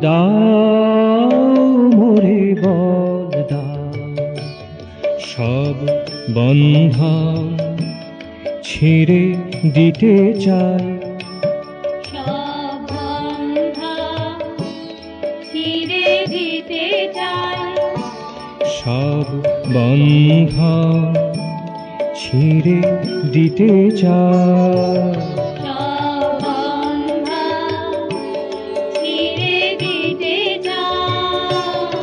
দাও মোরে বল দাও, সব বন্ধন ছিঁড়ে দিতে চাই। সব বন্ধন ছিঁড়ে দিতে চাই। সব বন্ধন ছিঁড়ে দিতে চাই। সব বন্ধন ছিঁড়ে দিতে চাই।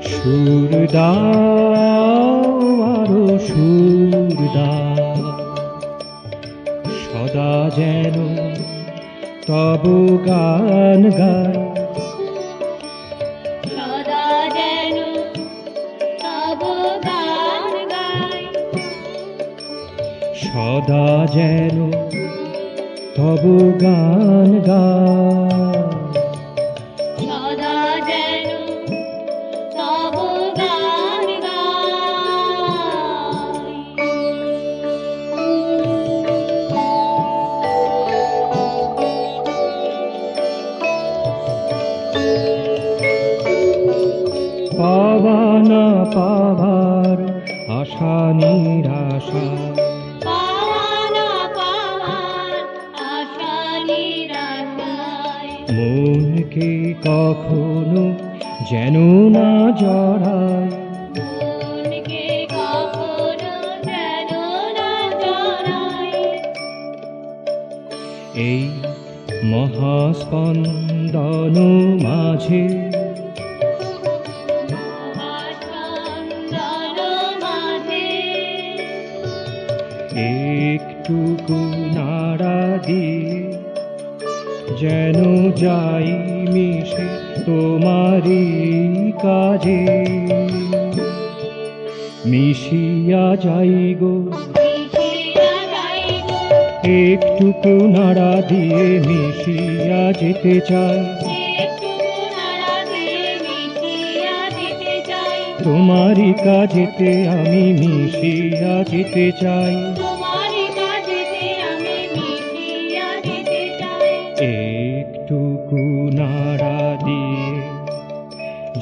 সুর দাও আরো সুর দাও, সদা যেন তব গান গায়। সদা যেন তব গান গাই। সদা যেন তব গান গায়। সদা যেন তব গান পাওয়া না পাবার আশা নিরাশা, পাওয়া না পাওয়ার আশা নিরাশায়। মনকে কখনো যেন না জড়ায়। মনকে কখনো যেন না জড়ায়। এই মহাস্পন্দন মাঝে মহাস্পন্দন মাঝে একটুকু নাড়া দিয়ে যেন যাই মিশে তোমারই কাজে। মিশিয়া যাই গো, মিশিয়া যাই গো। একটুকু নাড়া দিয়ে মিশিয়া যেতে চাই। একটু নাড়া দিয়ে মিশিয়া যেতে চাই। তোমারই কাজেতে আমি মিশিয়া যেতে চাই। তোমারই কাজেতে আমি মিশিয়া যেতে চাই। একটুকু নাড়া দিয়ে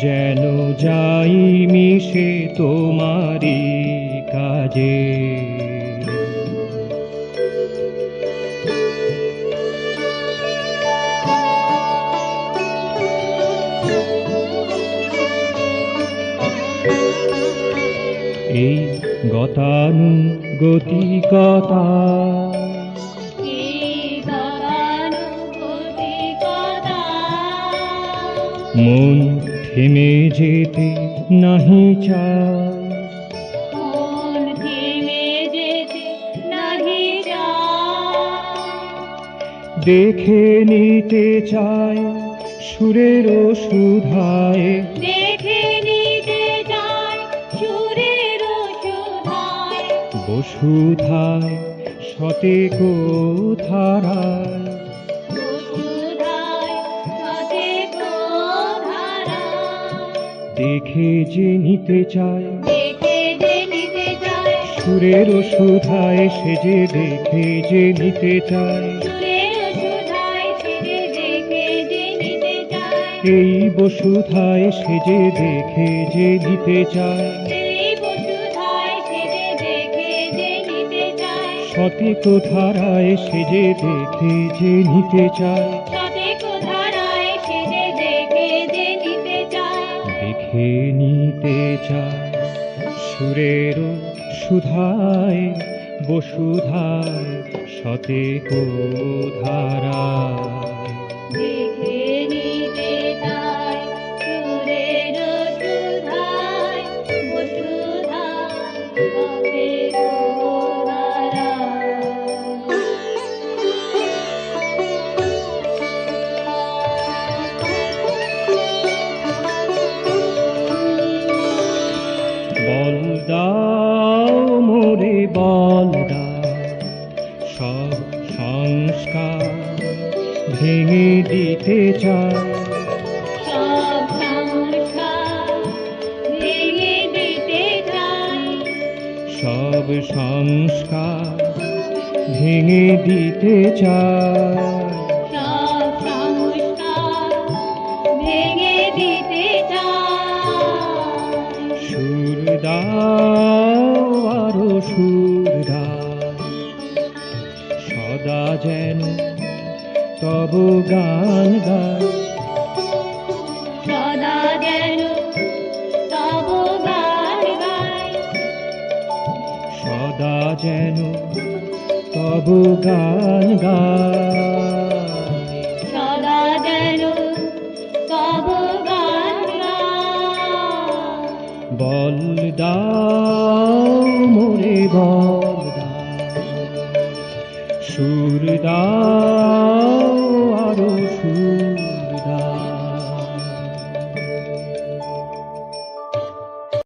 যেন যাই মিশে তোমারই কাজে। এই গতানুগতিকতা এই গতানুগতিকতা মন থেমে যেতে নাহি চায়। মন থেমে যেতে নাহি চায়। দেখে নিতে চায় সুরের সুধায়। দেখে নিতে চাই সুরের সুধায়। বসুধায় শতেক ধারায়। বসুধায় শতেক ধারায়। দেখে যে নিতে চায় দেখে যে নিতে চাই সুরের সুধায়, সে যে দেখে যে নিতে চায়। সুরের সুধায় সেজে দেখে যে নিতে চাই। এই বসুধায় সে যে দেখে যে নিতে চায়। এই বসুধায় সেজে দেখে যে নিতে চাই। শতেক ধারায় সে যে দেখে যে নিতে চায়। শতেক ধারায় সেজে দেখে যে নিতে চাই। দেখে নিতে চায় সুরের সুধায়, বসুধায় শতেক ধারায়। দেখে নিতে চাই সুরের সুধায়। বসুধায় শতেক ধারায়। বল দাও মোরে বল দাও, সব সংস্কার ভেঙে দিতে চায়। সব সংস্কার ভেঙে দিতে চাই। সব সংস্কার ভেঙে দিতে চায়। সব সংস্কার যেন তব গান গায়। সদা যেন তব গান গায়। বল দাও মোরে বল দাও, সুর দাও